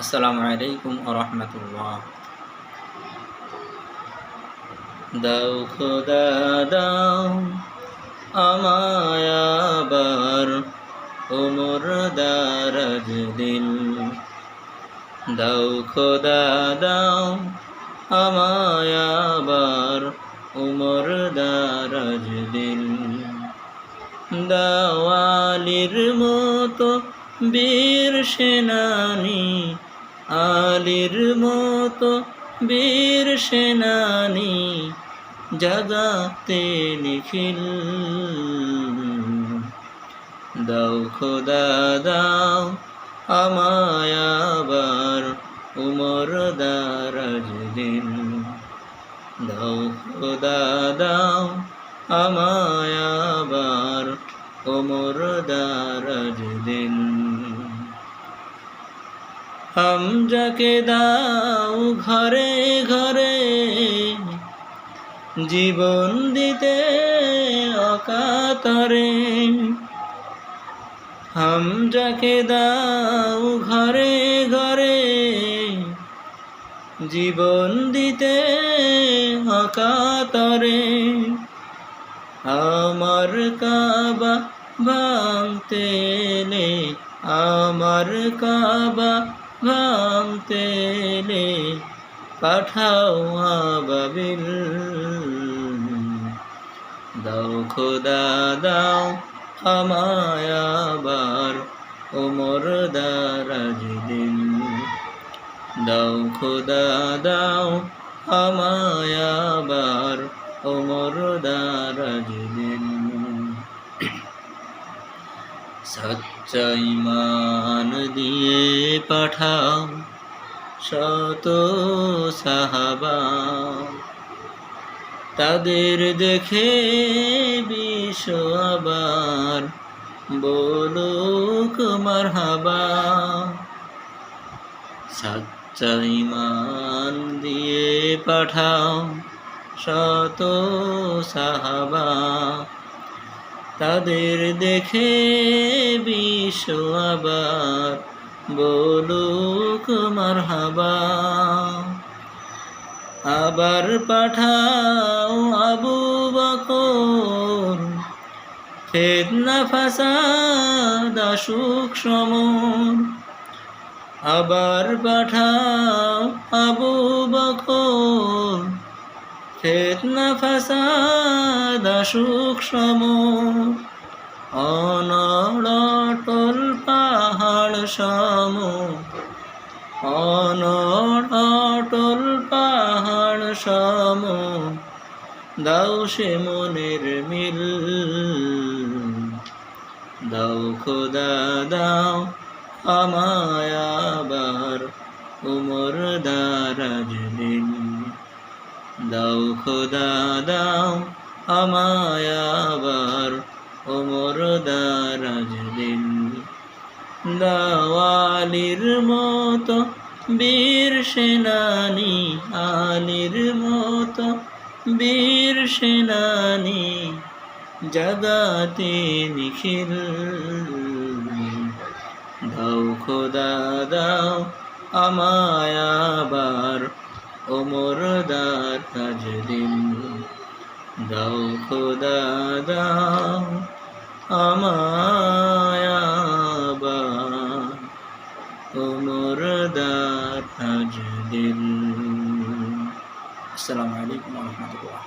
আসসালামু আলাইকুম ওয়া রাহমাতুল্লাহ। দাও খোদা দাও আমায় আবার ওমর দারাজ দিল। দাও খোদা দাও আমায় আবার ওমর দারাজ দিল। দাও আলীর মতো বীর সেনানী, আলীর মতো বীর সেনানী, জাগাতে নিখিল। দাও খোদা দাও আমায় আবার ওমর দারাজ দিল। দাও খোদা দাও আমায় আবার ওমর দারাজ দিল। হামজাকে দাও ঘরে ঘরে জীবন দিতে অকাতরে। হামজাকে দাও ঘরে ঘরে জীবন দিতে অকাতরে। আমার কাবা ভাঙতে এলে, আমার কাবা ভাঙতে এলে পাঠাও আবাবিল। দাও খোদা দাও আমায় আবার ওমর দারাজ দিল। দাও খোদা দাও আমায় আবার ওমর দারাজ দিল। সচ্চা ঈমান দিয়ে পাঠাও শত সাহাবা, তাদের দেখে বিশ্ব আবার বলুক মারহাবা। সচ্চা ঈমান দিয়ে পাঠাও শত সাহাবা, তাদের দেখে বিশ্ব আবার বলুক মারহাবা। আবার পাঠাও আবু বকর, ফিতনা ফাসাদ আসুক সমর। আবার পাঠাও আবু বকর, ফিতনা ফাসাদ আসুক সমর। অনড় অটল পাহাড় সম, অনড় অটল পাহাড় সম, দাও সে মনের মিল। দাও খোদা দাও আমায় আবার ওমর দারাজ দিল। দাও খোদা দাও আমায় আবার ওমর দারাজ দিল। দাও আলীর মতো বীর সেনানী, আলীর মতো বীর সেনানী, জাগাতে নিখিল। দাও খোদা দাও আমায় আবার ওমর দারাজ দিল। দাও খোদা দাও আমায় আবার ওমর দারাজ দিল। আসসালামু আলাইকুম ওয়া রাহমাতুল্লাহ।